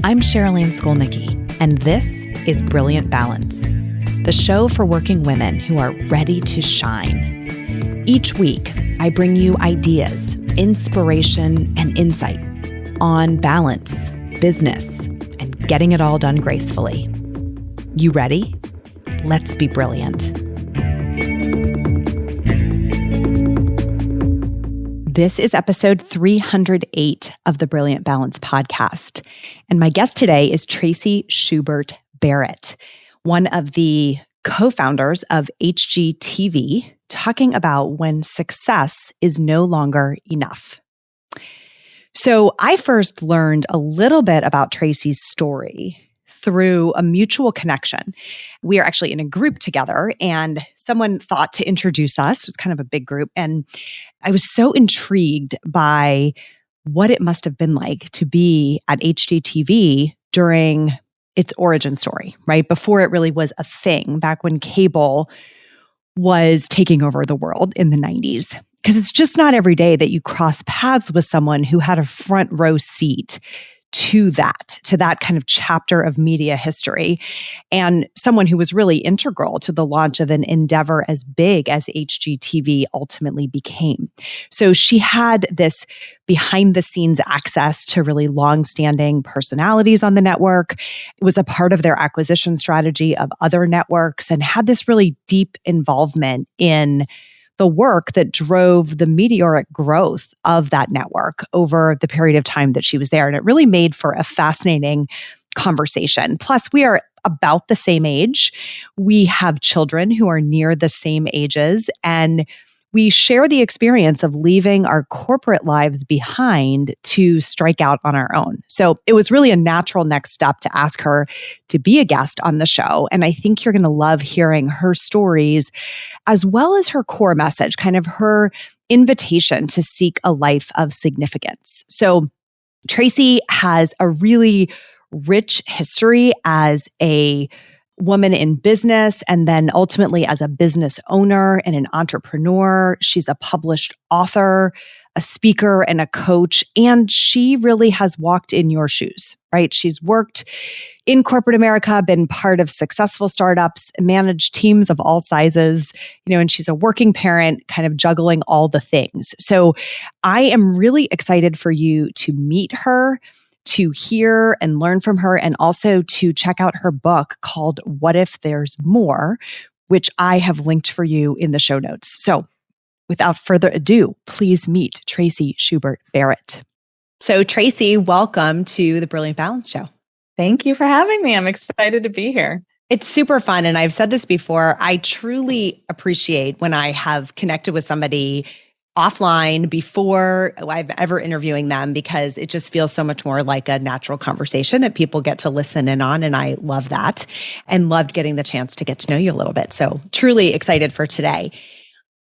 I'm Sherilyn Skolnicki, and this is Brilliant Balance, the show for working women who are ready to shine. Each week, I bring you ideas, inspiration, and insight on balance, business, and getting it all done gracefully. You ready? Let's be brilliant. This is episode 308 of the Brilliant Balance podcast. And my guest today is Traci Barrett, one of the co-founders of HGTV, talking about when success is no longer enough. So I first learned a little bit about Traci's story through a mutual connection. We are actually in a group together, and someone thought to introduce us. It was kind of a big group. And I was so intrigued by what it must have been like to be at HGTV during its origin story, right? Before it really was a thing, back when cable was taking over the world in the 90s. Because it's just not every day that you cross paths with someone who had a front row seat to that kind of chapter of media history, and someone who was really integral to the launch of an endeavor as big as HGTV ultimately became. So she had this behind the scenes access to really long-standing personalities on the network. It was a part of their acquisition strategy of other networks and had this really deep involvement in the work that drove the meteoric growth of that network over the period of time that she was there. And it really made for a fascinating conversation. Plus, we are about the same age. We have children who are near the same ages, and we share the experience of leaving our corporate lives behind to strike out on our own. So it was really a natural next step to ask her to be a guest on the show. And I think you're going to love hearing her stories, as well as her core message, kind of her invitation to seek a life of significance. So Traci has a really rich history as a woman in business, and then ultimately as a business owner and an entrepreneur. She's a published author, a speaker, and a coach, and she really has walked in your shoes, right? She's worked in corporate America, been part of successful startups, managed teams of all sizes, and she's a working parent, kind of juggling all the things. So I am really excited for you to meet her, to hear and learn from her, and also to check out her book called What If There's More, which I have linked for you in the show notes. So without further ado, please meet Traci Barrett. So Traci, welcome to the Brilliant Balance Show. Thank you for having me. I'm excited to be here. It's super fun. And I've said this before, I truly appreciate when I have connected with somebody offline before I've ever interviewing them, because it just feels so much more like a natural conversation that people get to listen in on. And I love that, and loved getting the chance to get to know you a little bit. So truly excited for today.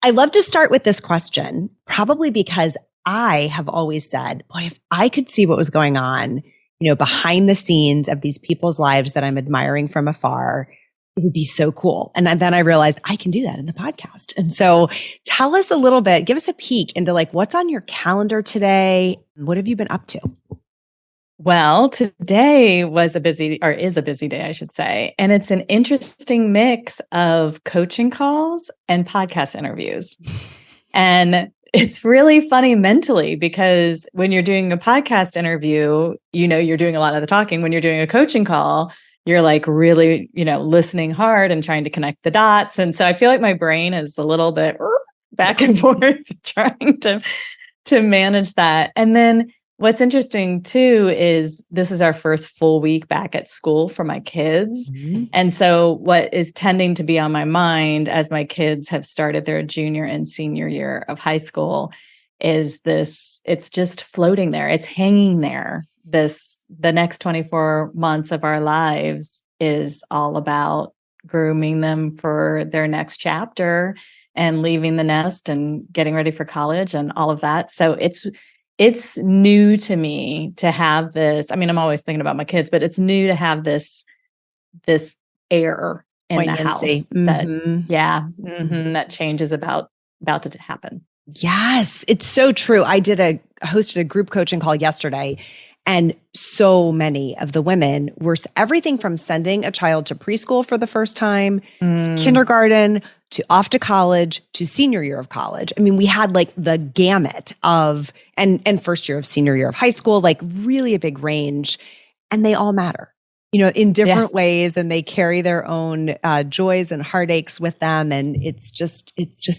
I love to start with this question, probably because I have always said, boy, if I could see what was going on, behind the scenes of these people's lives that I'm admiring from afar, it would be so cool. And then I realized I can do that in the podcast. And so tell us a little bit, give us a peek into what's on your calendar today. What have you been up to? Well, today is a busy day, I should say. And it's an interesting mix of coaching calls and podcast interviews. And it's really funny mentally, because when you're doing a podcast interview, you're doing a lot of the talking. When you're doing a coaching call, you're really, listening hard and trying to connect the dots. And so I feel like my brain is a little bit back and forth trying to manage that. And then what's interesting too is this is our first full week back at school for my kids. Mm-hmm. And so what is tending to be on my mind as my kids have started their junior and senior year of high school is it's just floating there. It's hanging there. The next 24 months of our lives is all about grooming them for their next chapter and leaving the nest and getting ready for college and all of that. So it's new to me to have this. I mean, I'm always thinking about my kids, but it's new to have this air in the house that change is about to happen. Yes, it's so true. I hosted a group coaching call yesterday, and so many of the women were everything from sending a child to preschool for the first time, to kindergarten, to off to college, to senior year of college. I mean, we had like the gamut of, and first year of senior year of high school, like really a big range, and they all matter, in different ways, and they carry their own joys and heartaches with them. And it's just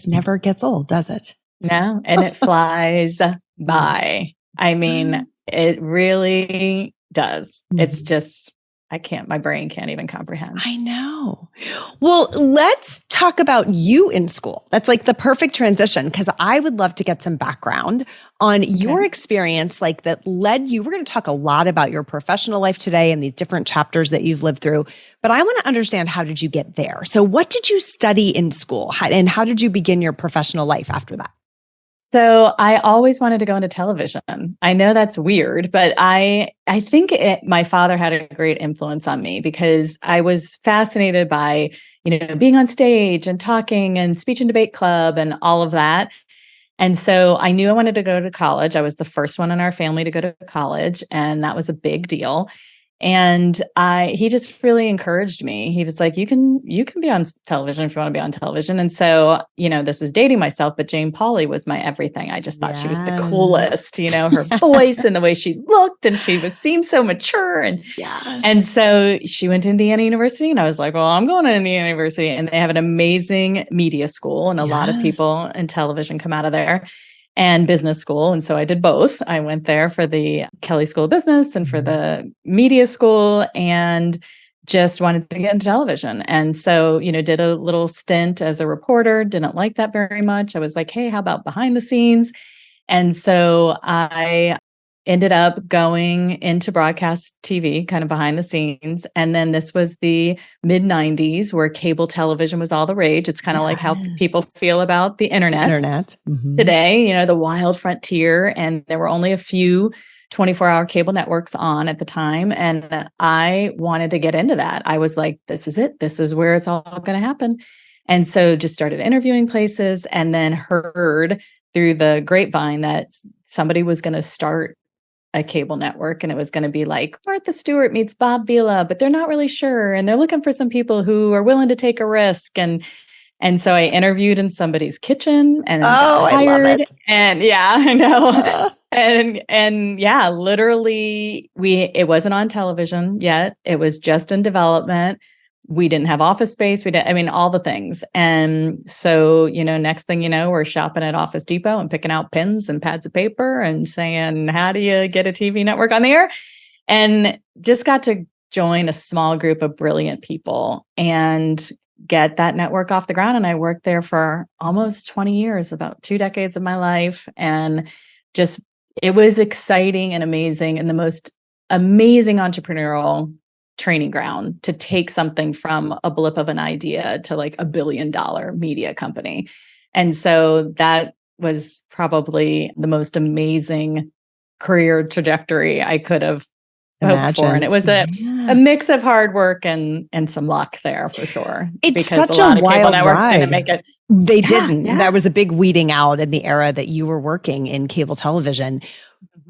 never gets old, does it? No, and it flies by. I mean, it really does. It's just, my brain can't even comprehend. I know. Well, let's talk about you in school. That's like the perfect transition, because I would love to get some background on your experience, like that led you. We're going to talk a lot about your professional life today and these different chapters that you've lived through, but I want to understand, how did you get there? So what did you study in school, and how did you begin your professional life after that? So I always wanted to go into television. I know that's weird, but I think my father had a great influence on me, because I was fascinated by, being on stage and talking and speech and debate club and all of that. And so I knew I wanted to go to college. I was the first one in our family to go to college, and that was a big deal. And he just really encouraged me. He was like, you can be on television if you want to be on television. And so, this is dating myself, but Jane Pauley was my everything. I just thought she was the coolest, her voice and the way she looked, and she seemed so mature. And so she went to Indiana University, and I was like, well, I'm going to Indiana University, and they have an amazing media school, and a lot of people in television come out of there, and business school. And so I did both. I went there for the Kelley School of Business and for the media school, and just wanted to get into television. And so, did a little stint as a reporter, didn't like that very much. I was like, hey, how about behind the scenes? And so I ended up going into broadcast TV, kind of behind the scenes. And then this was the mid-90s, where cable television was all the rage. It's kind of like how people feel about the internet. Today, the wild frontier. And there were only a few 24-hour cable networks on at the time. And I wanted to get into that. I was like, this is it. This is where it's all going to happen. And so just started interviewing places, and then heard through the grapevine that somebody was going to start a cable network, and it was going to be like Martha Stewart meets Bob Vila, but they're not really sure, and they're looking for some people who are willing to take a risk. And so I interviewed in somebody's kitchen and got hired. I love it. And I know. And literally it wasn't on television yet. It was just in development. We didn't have office space. All the things. And so, next thing you know, we're shopping at Office Depot and picking out pens and pads of paper and saying, how do you get a TV network on the air? And just got to join a small group of brilliant people and get that network off the ground. And I worked there for almost 20 years, about 2 decades of my life. And just, it was exciting and amazing, and the most amazing entrepreneurial training ground to take something from a blip of an idea to like $1 billion media company. And so that was probably the most amazing career trajectory I could have hoped for. And it was a mix of hard work and some luck there for sure. It's because such a lot a of wild cable networks ride. didn't make it. They didn't. There was a big weeding out in the era that you were working in cable television.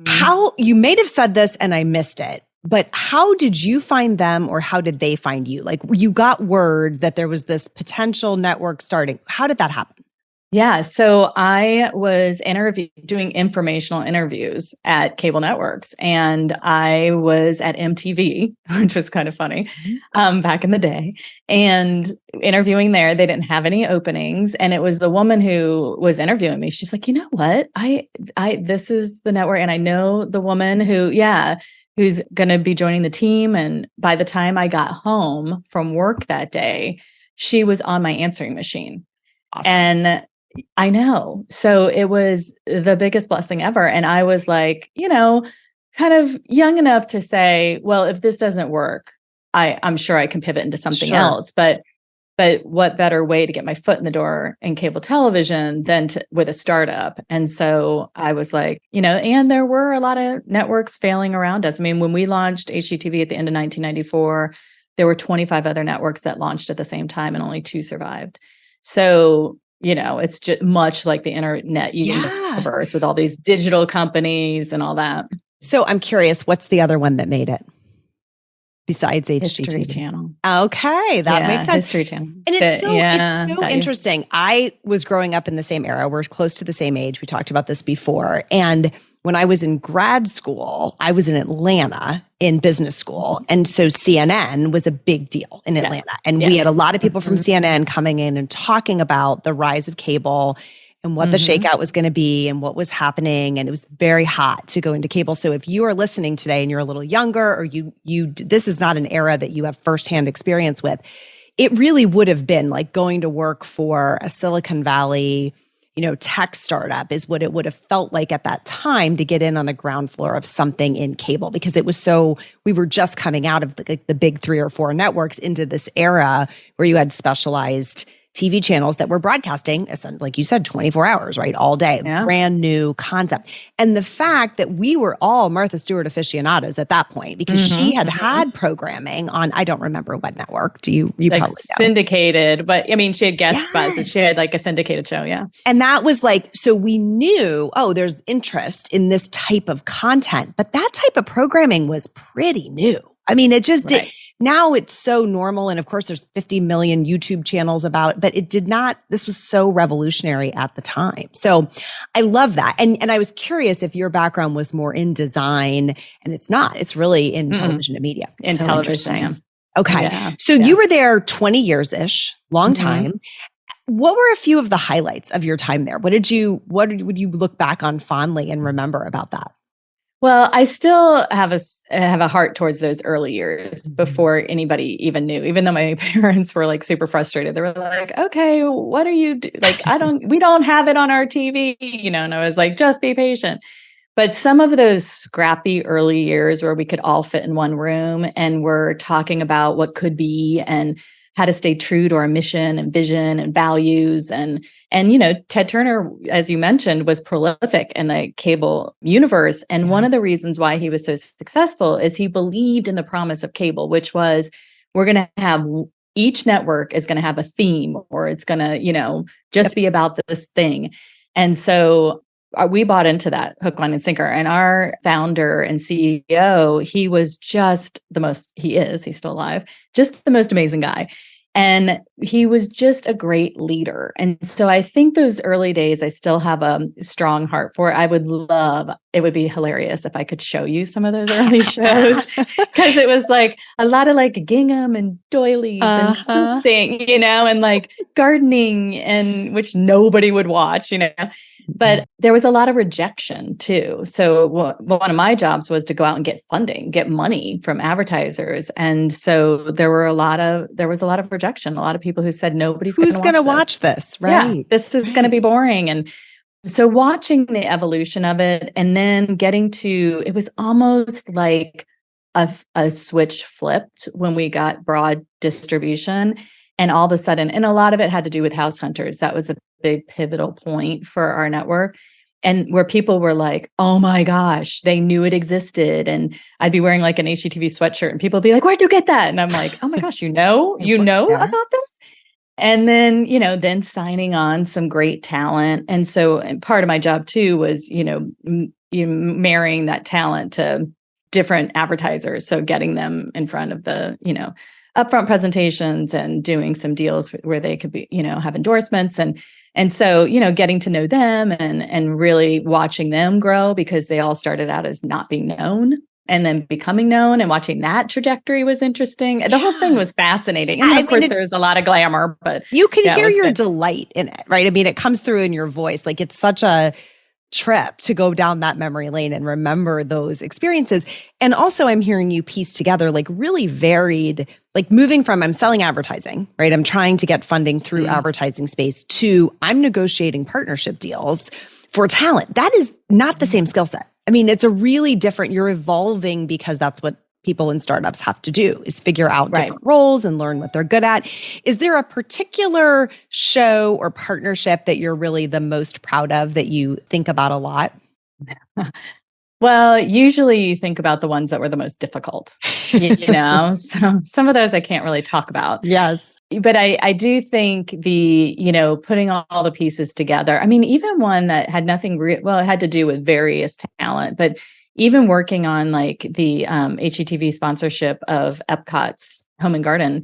How, you may have said this and I missed it, but how did you find them, or how did they find you? Like, you got word that there was this potential network starting. How did that happen? Yeah. So I was doing informational interviews at cable networks, and I was at MTV, which was kind of funny, back in the day, and interviewing there. They didn't have any openings. And it was the woman who was interviewing me. She's like, you know what? This is the network. And I know the woman who's going to be joining the team. And by the time I got home from work that day, she was on my answering machine. Awesome. And I know. So it was the biggest blessing ever. And I was like, kind of young enough to say, well, if this doesn't work, I'm sure I can pivot into something else. But what better way to get my foot in the door in cable television than with a startup? And so I was like, and there were a lot of networks failing around us. I mean, when we launched HGTV at the end of 1994, there were 25 other networks that launched at the same time, and only 2 survived. So it's just much like the internet universe with all these digital companies and all that. So I'm curious, what's the other one that made it besides HGTV? History Channel. Okay, that makes sense. History Channel. And it's so interesting. I was growing up in the same era. We're close to the same age. We talked about this before. And when I was in grad school, I was in Atlanta in business school. And so CNN was a big deal in Atlanta. And we had a lot of people from CNN coming in and talking about the rise of cable and what the shakeout was going to be and what was happening. And it was very hot to go into cable. So if you are listening today and you're a little younger, or this is not an era that you have firsthand experience with, it really would have been like going to work for a Silicon Valley, tech startup is what it would have felt like at that time to get in on the ground floor of something in cable, because it was we were just coming out of the big 3 or 4 networks into this era where you had specialized TV channels that were broadcasting, like you said, 24 hours, right? All day. Yeah. Brand new concept. And the fact that we were all Martha Stewart aficionados at that point, because she had programming on, I don't remember what network. Do you like probably know. Syndicated, but I mean, she had guest spots. She had like a syndicated show. Yeah. And that was so we knew, there's interest in this type of content, but that type of programming was pretty new. I mean, it just did. Now it's so normal. And of course, there's 50 million YouTube channels about it, but it did not, this was so revolutionary at the time. So I love that. And I was curious if your background was more in design, and it's not. It's really in television and media. In television. Yeah. Okay. Yeah. So you were there 20 years-ish, long time. What were a few of the highlights of your time there? What would you look back on fondly and remember about that? Well, I still have a heart towards those early years before anybody even knew, even though my parents were like super frustrated. They were like, okay, what are you like, we don't have it on our TV, and I was like, just be patient. But some of those scrappy early years where we could all fit in one room and we're talking about what could be and how to stay true to our mission and vision and values. And Ted Turner, as you mentioned, was prolific in the cable universe. And one of the reasons why he was so successful is he believed in the promise of cable, which was we're going to have each network is going to have a theme, or it's going to, just be about this thing. And so we bought into that hook, line, and sinker. And our founder and CEO, he was just he's still alive, just the most amazing guy. And he was just a great leader. And so I think those early days, I still have a strong heart for. It would be hilarious if I could show you some of those early shows, because it was like a lot of like gingham and doilies and dancing, and like gardening, and which nobody would watch, But there was a lot of rejection too. So one of my jobs was to go out and get funding, get money from advertisers. And so there was a lot of rejection, a lot of people who said, who's going to watch this, right? Yeah, this is going to be boring. And so watching the evolution of it, and then getting to, it was almost like a switch flipped when we got broad distribution. And all of a sudden, and a lot of it had to do with House Hunters. That was a big pivotal point for our network. And where people were like, oh my gosh, they knew it existed. And I'd be wearing like an HGTV sweatshirt and people would be like, where'd you get that? And I'm like, oh my gosh, you know about this? And then, then signing on some great talent. And so part of my job too was, marrying that talent to different advertisers. So getting them in front of the, upfront presentations and doing some deals where they could be, have endorsements. And so, getting to know them and really watching them grow, because they all started out as not being known and then becoming known, and watching that trajectory was interesting. The whole thing was fascinating. And of course, there's a lot of glamour, but you can hear your delight in it, right? I mean, it comes through in your voice. Like, it's such a trip to go down that memory lane and remember those experiences. And also, I'm hearing you piece together like really varied, like moving from I'm selling advertising, right? I'm trying to get funding through advertising space, to I'm negotiating partnership deals for talent. That is not the same skill set. I mean, it's a really different, you're evolving, because that's what people in startups have to do, is figure out different roles and learn what they're good at. Is there a particular show or partnership that you're really the most proud of, that you think about a lot? Well, usually you think about the ones that were the most difficult, so some of those I can't really talk about. Yes. But I do think putting all the pieces together. I mean, even one that had nothing, it had to do with various talent, but even working on like the HGTV sponsorship of Epcot's Home and Garden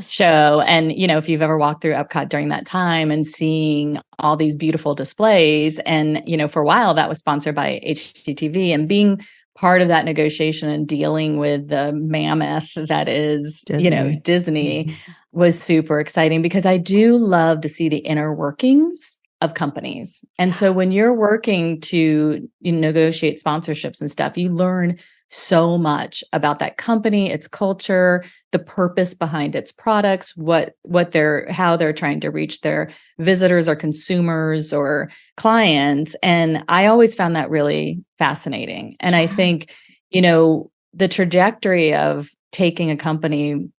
show. And, you know, if you've ever walked through Epcot during that time and seeing all these beautiful displays, and, you know, for a while that was sponsored by HGTV, and being part of that negotiation and dealing with the mammoth that is, Disney. You know, Disney was super exciting, because I do love to see the inner workings of companies. And so when you're working to negotiate sponsorships and stuff, you learn so much about that company, its culture, the purpose behind its products, how they're trying to reach their visitors or consumers or clients. And I always found that really fascinating. And I think, you know, the trajectory of taking a company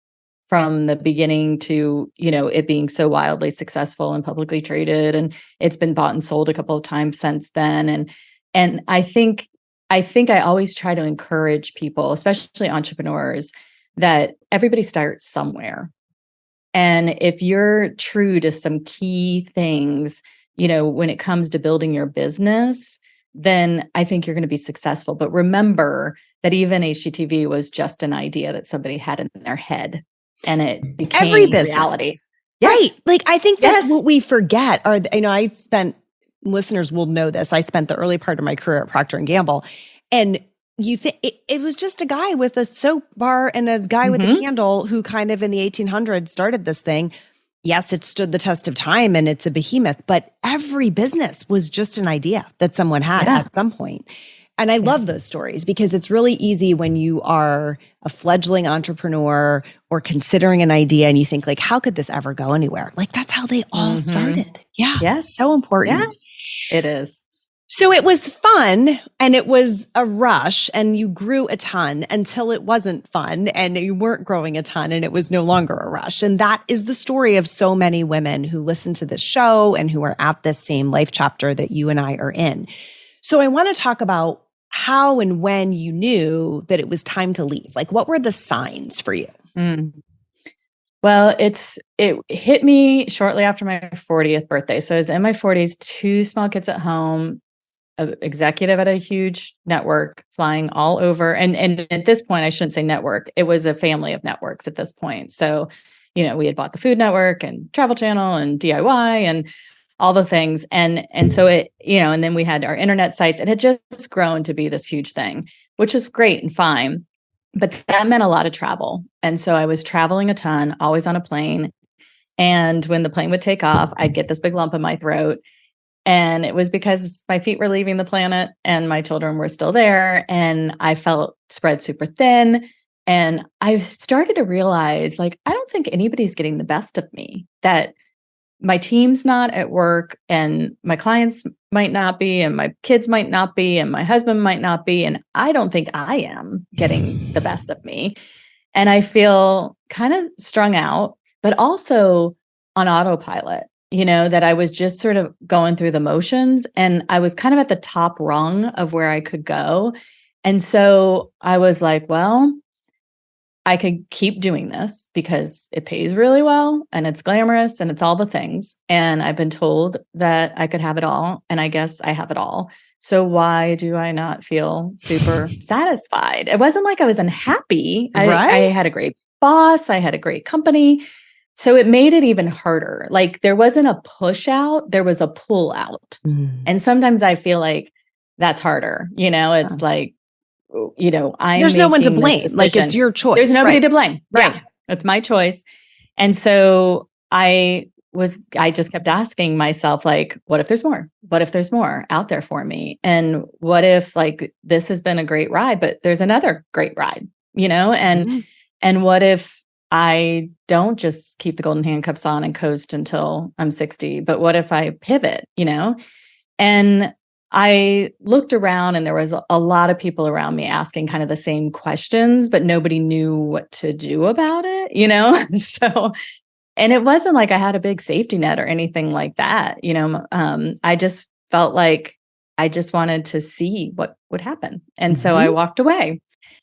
from the beginning to, you know, it being so wildly successful and publicly traded, and it's been bought and sold a couple of times since then. And I think I always try to encourage people, especially entrepreneurs, that everybody starts somewhere. And if you're true to some key things, you know, when it comes to building your business, then I think you're going to be successful. But remember that even HGTV was just an idea that somebody had in their head, and it became every business. Reality. Yes. Right. Like, I think that's what we forget. Or, you know, listeners will know this. I spent the early part of my career at Procter & Gamble, and you think it was just a guy with a soap bar and a guy with a candle who kind of in the 1800s started this thing. Yes, it stood the test of time and it's a behemoth, but every business was just an idea that someone had at some point. And I love those stories, because it's really easy when you are a fledgling entrepreneur or considering an idea and you think like, how could this ever go anywhere? Like, that's how they all started. Yeah. Yes. So important. Yeah, it is. So it was fun, and it was a rush, and you grew a ton until it wasn't fun, and you weren't growing a ton, and it was no longer a rush. And that is the story of so many women who listen to this show and who are at this same life chapter that you and I are in. So I want to talk about how and when you knew that it was time to leave. Like, what were the signs for you? Well, it hit me shortly after my 40th birthday. So I was in my 40s, 2 small kids at home, an executive at a huge network, flying all over. And at this point, I shouldn't say network. It was a family of networks at this point. So, you know, we had bought the Food Network and Travel Channel and DIY and all the things. And so it, you know, and then we had our internet sites. It had just grown to be this huge thing, which was great and fine. But that meant a lot of travel. And so I was traveling a ton, always on a plane. And when the plane would take off, I'd get this big lump in my throat. And it was because my feet were leaving the planet and my children were still there. And I felt spread super thin. And I started to realize, like, I don't think anybody's getting the best of me, that my team's not at work, and my clients might not be, and my kids might not be, and my husband might not be. And I don't think I am getting the best of me. And I feel kind of strung out, but also on autopilot, you know, that I was just sort of going through the motions, and I was kind of at the top rung of where I could go. And so I was like, well, I could keep doing this because it pays really well and it's glamorous and it's all the things. And I've been told that I could have it all. And I guess I have it all. So why do I not feel super satisfied? It wasn't like I was unhappy. I had a great boss. I had a great company. So it made it even harder. Like, there wasn't a push out, there was a pull out. And sometimes I feel like that's harder. You know, it's like, you know, there's no one to blame. Like, it's your choice. There's nobody to blame. Right. Yeah, it's my choice. And so I just kept asking myself, like, what if there's more? What if there's more out there for me? And what if, like, this has been a great ride, but there's another great ride, you know? And what if I don't just keep the golden handcuffs on and coast until I'm 60, but what if I pivot, you know? And I looked around, and there was a lot of people around me asking kind of the same questions, but nobody knew what to do about it, you know? So, and it wasn't like I had a big safety net or anything like that. You know, I just felt like I just wanted to see what would happen. And so I walked away,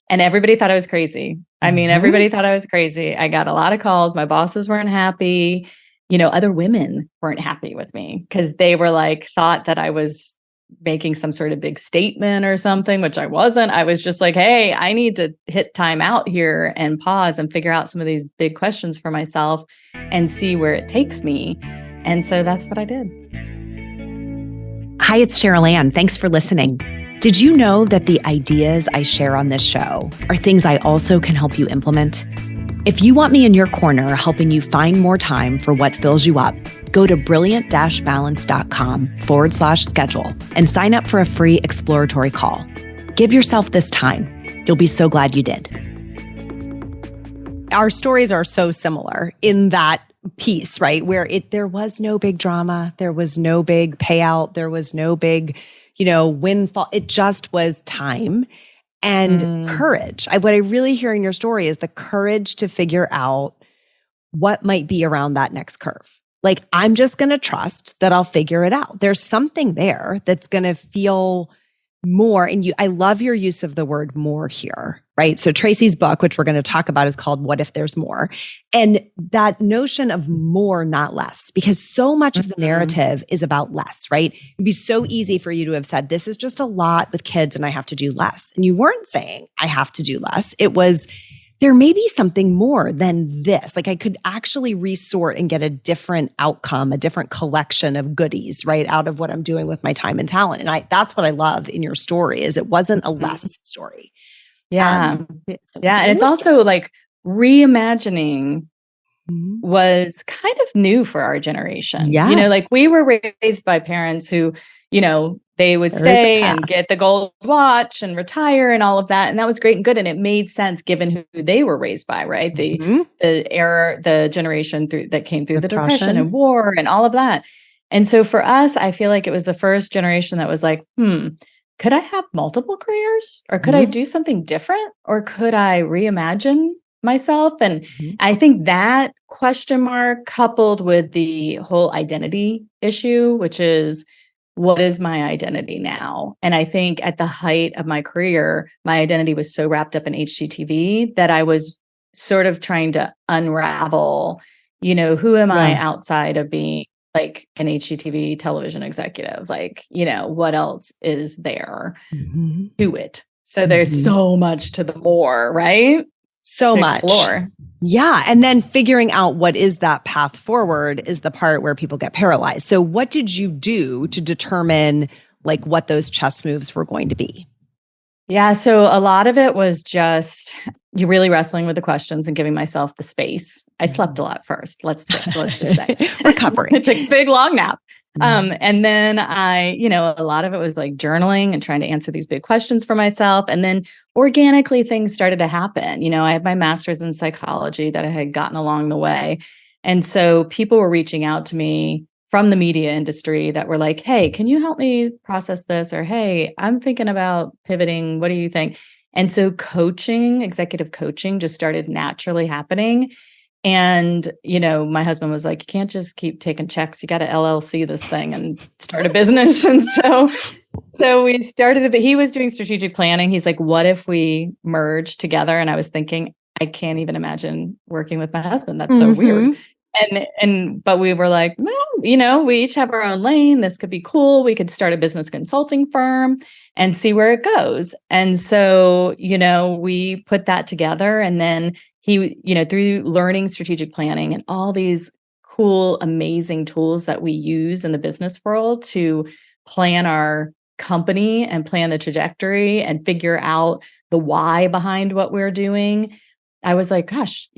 and everybody thought I was crazy. I mean, everybody thought I was crazy. I got a lot of calls. My bosses weren't happy. You know, other women weren't happy with me because they were like, thought that I was making some sort of big statement or something, which I wasn't. I was just like, hey, I need to hit time out here and pause and figure out some of these big questions for myself and see where it takes me. And so that's what I did. Hi, it's Cheryl Ann. Thanks for listening. Did you know that the ideas I share on this show are things I also can help you implement? If you want me in your corner helping you find more time for what fills you up, go to brilliant-balance.com/schedule and sign up for a free exploratory call. Give yourself this time. You'll be so glad you did. Our stories are so similar in that piece, right? Where there was no big drama. There was no big payout. There was no big, windfall. It just was time and courage. What I really hear in your story is the courage to figure out what might be around that next curve. Like, I'm just going to trust that I'll figure it out. There's something there that's going to feel more. And I love your use of the word more here, right? So Traci's book, which we're going to talk about, is called What If There's More? And that notion of more, not less, because so much of the narrative is about less, right? It'd be so easy for you to have said, this is just a lot with kids and I have to do less. And you weren't saying I have to do less. It was, there may be something more than this. Like, I could actually resort and get a different outcome, a different collection of goodies, right, out of what I'm doing with my time and talent. And that's what I love in your story, is it wasn't a less story. Yeah. And it's also like reimagining was kind of new for our generation. Yes. Like, we were raised by parents who, they would stay and get the gold watch and retire and all of that. And that was great and good. And it made sense given who they were raised by, right? The era, the generation that came through the Depression and war and all of that. And so for us, I feel like it was the first generation that was like, could I have multiple careers, or could I do something different, or could I reimagine myself? And I think that question mark, coupled with the whole identity issue, which is, what is my identity now? And I think at the height of my career, my identity was so wrapped up in HGTV that I was sort of trying to unravel, who am I outside of being like an HGTV television executive? Like, what else is there to it? So there's so much to the more, right? So much. Explore. Yeah. And then figuring out what is that path forward is the part where people get paralyzed. So what did you do to determine like what those chess moves were going to be? Yeah. So a lot of it was just you really wrestling with the questions and giving myself the space. I slept a lot first. Let's just say recovery. I took a big long nap. And then a lot of it was like journaling and trying to answer these big questions for myself. And then organically things started to happen. I had my master's in psychology that I had gotten along the way. And so people were reaching out to me from the media industry that were like, hey, can you help me process this? Or, hey, I'm thinking about pivoting. What do you think? And so executive coaching just started naturally happening. And, my husband was like, you can't just keep taking checks. You got to LLC this thing and start a business. And so we started but he was doing strategic planning. He's like, what if we merge together? And I was thinking, I can't even imagine working with my husband. That's so weird. But we were like, well, we each have our own lane. This could be cool. We could start a business consulting firm and see where it goes. And so, we put that together. And then he, through learning strategic planning and all these cool, amazing tools that we use in the business world to plan our company and plan the trajectory and figure out the why behind what we're doing, I was like, gosh,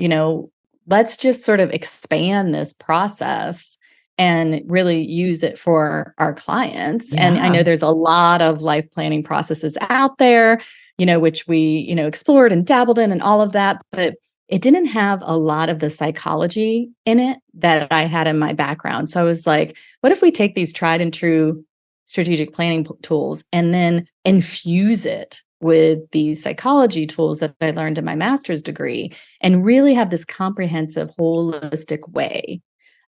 let's just sort of expand this process and really use it for our clients. Yeah. And I know there's a lot of life planning processes out there, which we, explored and dabbled in and all of that, but it didn't have a lot of the psychology in it that I had in my background. So I was like, what if we take these tried and true strategic planning tools and then infuse it with these psychology tools that I learned in my master's degree and really have this comprehensive, holistic way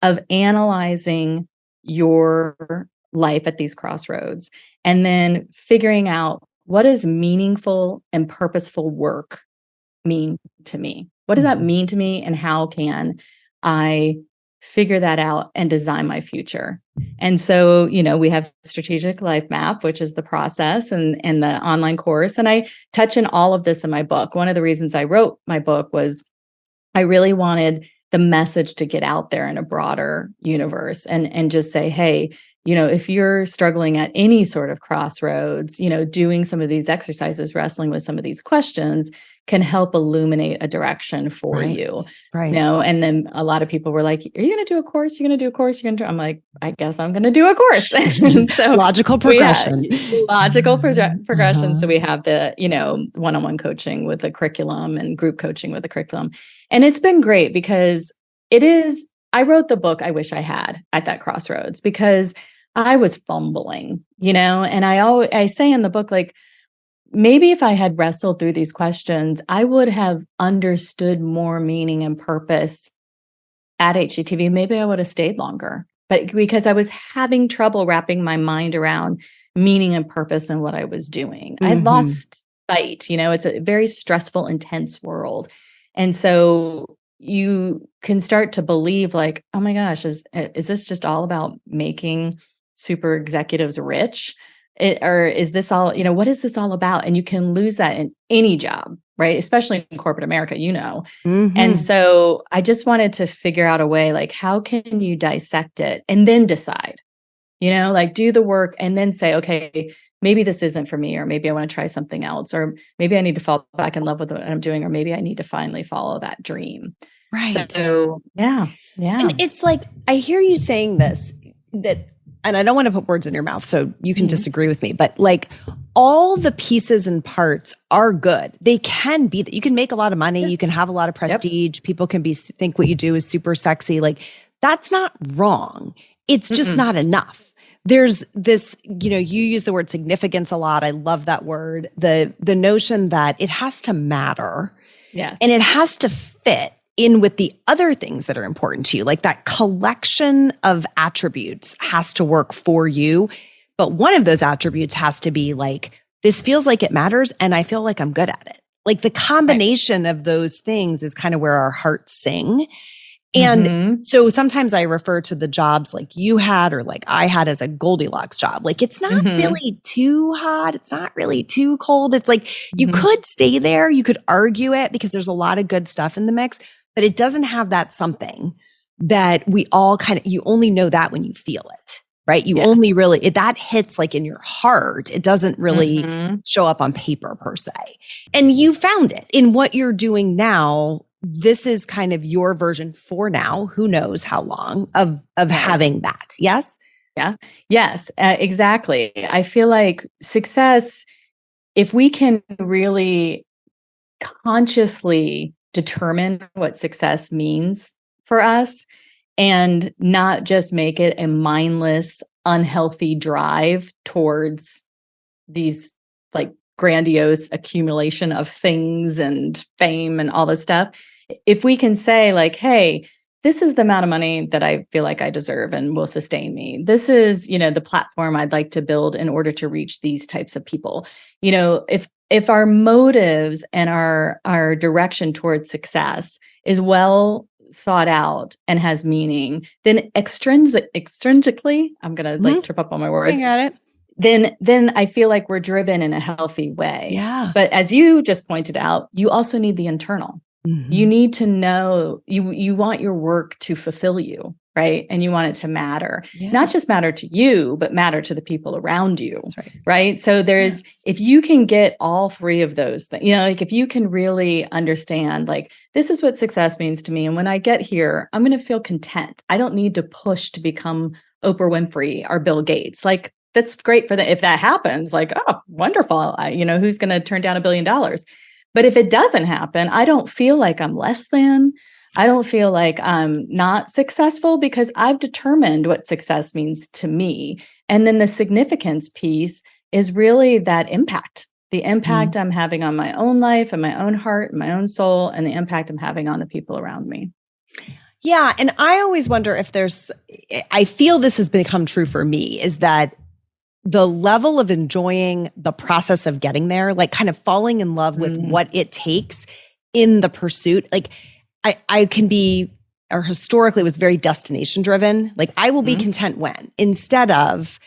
of analyzing your life at these crossroads and then figuring out what does meaningful and purposeful work mean to me? What does that mean to me? And how can I figure that out and design my future. And so, we have Strategic Life Map, which is the process and the online course. And I touch in all of this in my book. One of the reasons I wrote my book was I really wanted the message to get out there in a broader universe and just say, hey, if you're struggling at any sort of crossroads, doing some of these exercises, wrestling with some of these questions can help illuminate a direction for you. Right. And then a lot of people were like, are you going to do a course? You're going to do a course? I'm like, I guess I'm going to do a course. So logical progression. Progression. So we have the, one-on-one coaching with the curriculum and group coaching with the curriculum. And it's been great because I wrote the book I wish I had at that crossroads because I was fumbling, and I say in the book, like, maybe if I had wrestled through these questions, I would have understood more meaning and purpose at HGTV. Maybe I would have stayed longer, but because I was having trouble wrapping my mind around meaning and purpose and what I was doing, I lost sight. It's a very stressful, intense world. And so you can start to believe like, oh my gosh, is this just all about making super executives rich? Or is this all, what is this all about? And you can lose that in any job, right? Especially in corporate America, And so I just wanted to figure out a way, like, how can you dissect it and then decide, like do the work and then say, okay, maybe this isn't for me, or maybe I want to try something else, or maybe I need to fall back in love with what I'm doing, or maybe I need to finally follow that dream. Right. So, yeah. And it's like, I hear you saying this, and I don't want to put words in your mouth, so you can disagree with me, but like all the pieces and parts are good. They can be that you can make a lot of money, you can have a lot of prestige, people can think what you do is super sexy. Like that's not wrong. It's just not enough. There's this, you use the word significance a lot. I love that word. The notion that it has to matter. Yes. And it has to fit in with the other things that are important to you. Like that collection of attributes has to work for you. But one of those attributes has to be like, this feels like it matters and I feel like I'm good at it. Like the combination of those things is kind of where our hearts sing. And so sometimes I refer to the jobs like you had or like I had as a Goldilocks job. Like it's not really too hot. It's not really too cold. It's like you could stay there. You could argue it because there's a lot of good stuff in the mix, but it doesn't have that something that we all you only know that when you feel it, right? You only really, that hits like in your heart. It doesn't really show up on paper per se. And you found it in what you're doing now. This is kind of your version for now, who knows how long of having that. Yes? Yeah. Yes, exactly. I feel like success, if we can really consciously determine what success means for us and not just make it a mindless, unhealthy drive towards these like grandiose accumulation of things and fame and all this stuff. If we can say like, hey, this is the amount of money that I feel like I deserve and will sustain me. This is, the platform I'd like to build in order to reach these types of people. If our motives and our direction towards success is well thought out and has meaning, then extrinsically, I'm going to trip up on my words. I got it. Then I feel like we're driven in a healthy way. Yeah. But as you just pointed out, you also need the internal. You need to know, you want your work to fulfill you, right? And you want it to matter, not just matter to you, but matter to the people around you. That's right? So there's, if you can get all three of those things, like if you can really understand, like, this is what success means to me. And when I get here, I'm going to feel content. I don't need to push to become Oprah Winfrey or Bill Gates. Like, that's great for if that happens, like, oh, wonderful. Who's going to turn down $1 billion? But if it doesn't happen, I don't feel like I'm less than. I don't feel like I'm not successful because I've determined what success means to me. And then the significance piece is really that impact, the impact I'm having on my own life and my own heart and my own soul, and the impact I'm having on the people around me. Yeah. And I always wonder if I feel this has become true for me, is that the level of enjoying the process of getting there, like kind of falling in love with what it takes in the pursuit. Like I can be or historically was very destination driven. Like I will be content when, instead of,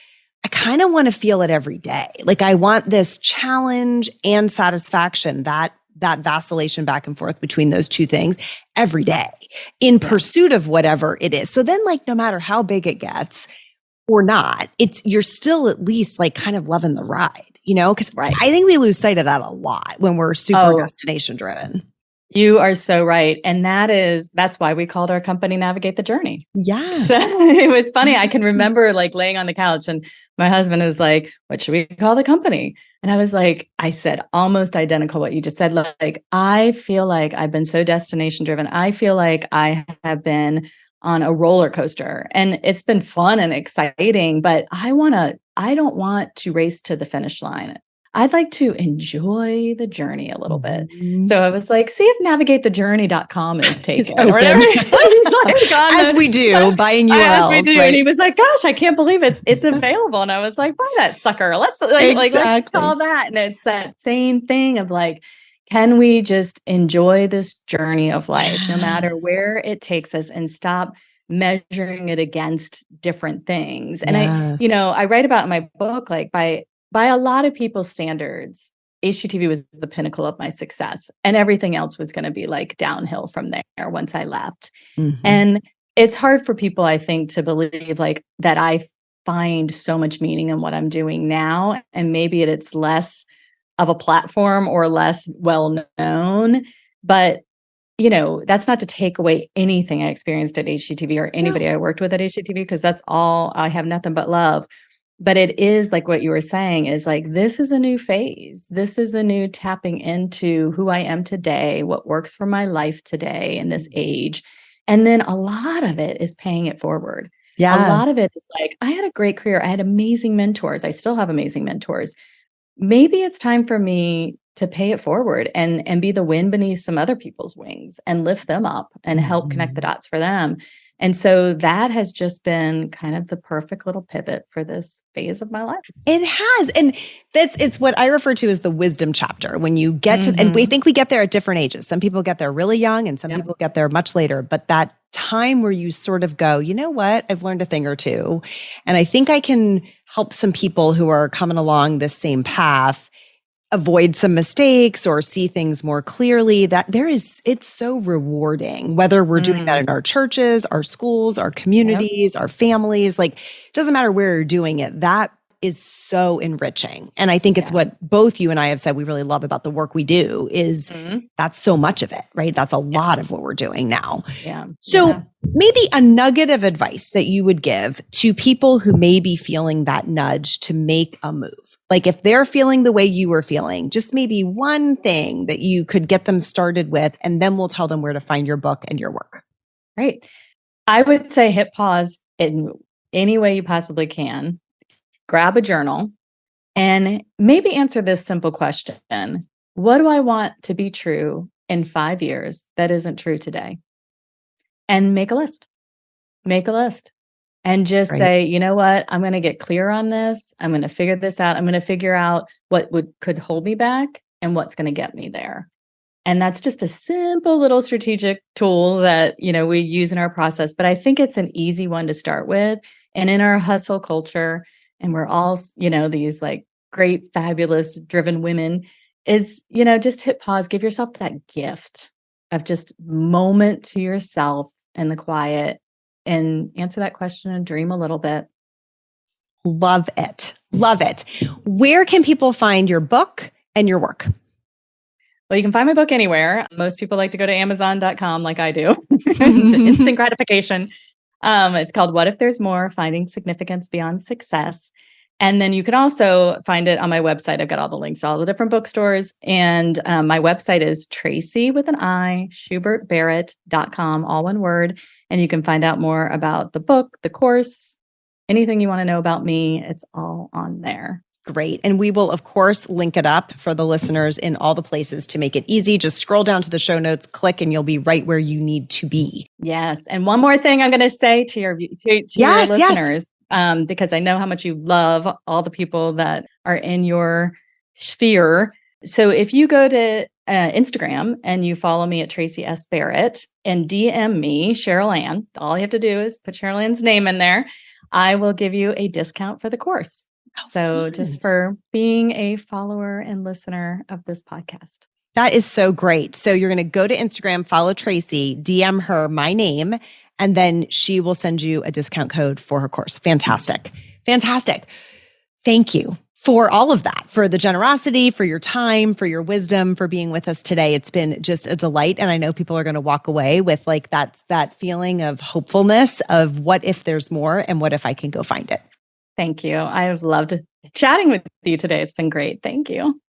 I kind of want to feel it every day. Like I want this challenge and satisfaction, that vacillation back and forth between those two things every day in pursuit of whatever it is. So then like, no matter how big it gets or not, you're still at least like kind of loving the ride, because I think we lose sight of that a lot when we're super destination driven. You are so right. And that's why we called our company Navigate the Journey. Yes. So it was funny. I can remember like laying on the couch and my husband was like, what should we call the company? And I was like, I said almost identical what you just said. Like, I feel like I've been so destination driven. I feel like I have been on a roller coaster and it's been fun and exciting, but I don't want to race to the finish line. I'd like to enjoy the journey a little bit. So I was like, see if navigatethejourney.com is taken or whatever. As we do, buying URLs. As we do. Right? And he was like, gosh, I can't believe it's available. And I was like, buy that sucker. Let's let's call that. And it's that same thing of like, can we just enjoy this journey of life, no matter where it takes us, and stop measuring it against different things? And I write about in my book, like by a lot of people's standards, HGTV was the pinnacle of my success, and everything else was going to be like downhill from there once I left. And it's hard for people, I think, to believe like that I find so much meaning in what I'm doing now. And maybe it's less of a platform or less well known, but that's not to take away anything I experienced at HGTV or anybody I worked with at HGTV, because that's all, I have nothing but love. But it is like what you were saying is like, this is a new phase. This is a new tapping into who I am today, what works for my life today in this age. And then a lot of it is paying it forward. Yeah. A lot of it is like, I had a great career. I had amazing mentors. I still have amazing mentors. Maybe it's time for me to pay it forward and be the wind beneath some other people's wings and lift them up and help connect the dots for them. And so that has just been kind of the perfect little pivot for this phase of my life. It has. And it's what I refer to as the wisdom chapter. When you get to, and we think we get there at different ages. Some people get there really young and some people get there much later. But that time where you sort of go, you know what, I've learned a thing or two. And I think I can help some people who are coming along this same path avoid some mistakes or see things more clearly. It's so rewarding, whether we're doing that in our churches, our schools, our communities, our families, like it doesn't matter where you're doing it. That is so enriching. And I think it's what both you and I have said we really love about the work we do is that's so much of it, right? That's a lot of what we're doing now. Yeah. So maybe a nugget of advice that you would give to people who may be feeling that nudge to make a move. Like if they're feeling the way you were feeling, just maybe one thing that you could get them started with, and then we'll tell them where to find your book and your work. Right. I would say hit pause in any way you possibly can. Grab a journal and maybe answer this simple question. What do I want to be true in 5 years that isn't true today? And make a list. Make a list. And just say, you know what? I'm going to get clear on this. I'm going to figure this out. I'm going to figure out what could hold me back and what's going to get me there. And that's just a simple little strategic tool that, we use in our process. But I think it's an easy one to start with. And in our hustle culture, and we're all, these like great, fabulous, driven women, is, just hit pause, give yourself that gift of just moment to yourself in the quiet and answer that question and dream a little bit. Love it. Love it. Where can people find your book and your work? Well, you can find my book anywhere. Most people like to go to Amazon.com like I do. Instant gratification. It's called What If There's More? Finding Significance Beyond Success. And then you can also find it on my website. I've got all the links to all the different bookstores. And my website is Traci with an I, SchubertBarrett.com, all one word. And you can find out more about the book, the course, anything you want to know about me. It's all on there. Great. And we will, of course, link it up for the listeners in all the places to make it easy. Just scroll down to the show notes, click, and you'll be right where you need to be. Yes. And one more thing I'm going to say to your listeners, because I know how much you love all the people that are in your sphere. So if you go to Instagram and you follow me at Traci S. Barrett and DM me, Cheryl Ann, all you have to do is put Cheryl Ann's name in there. I will give you a discount for the course. So just for being a follower and listener of this podcast. That is so great. So you're going to go to Instagram, follow Traci, DM her my name, and then she will send you a discount code for her course. Fantastic. Fantastic. Thank you for all of that, for the generosity, for your time, for your wisdom, for being with us today. It's been just a delight. And I know people are going to walk away with like that feeling of hopefulness of what if there's more and what if I can go find it. Thank you. I've loved chatting with you today. It's been great. Thank you.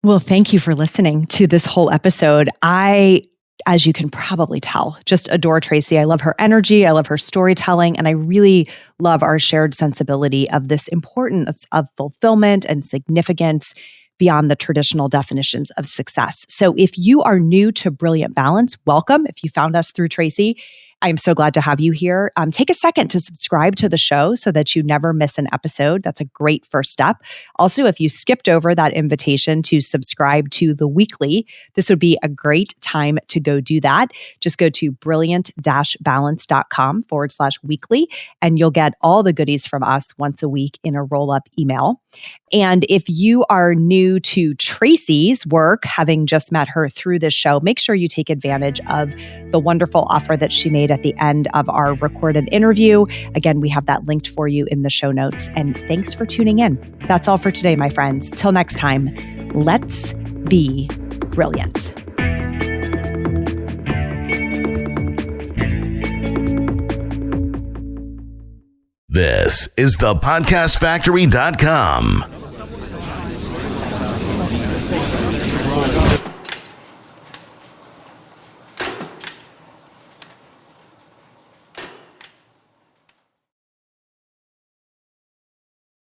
Well, thank you for listening to this whole episode. I, as you can probably tell, just adore Traci. I love her energy. I love her storytelling. And I really love our shared sensibility of this importance of fulfillment and significance beyond the traditional definitions of success. So if you are new to Brilliant Balance, welcome. If you found us through Traci, I'm so glad to have you here. Take a second to subscribe to the show so that you never miss an episode. That's a great first step. Also, if you skipped over that invitation to subscribe to the weekly, this would be a great time to go do that. Just go to brilliant-balance.com/weekly, and you'll get all the goodies from us once a week in a roll-up email. And if you are new to Traci's work, having just met her through this show, make sure you take advantage of the wonderful offer that she made at the end of our recorded interview. Again, we have that linked for you in the show notes. And thanks for tuning in. That's all for today, my friends. Till next time, let's be brilliant. This is thepodcastfactory.com.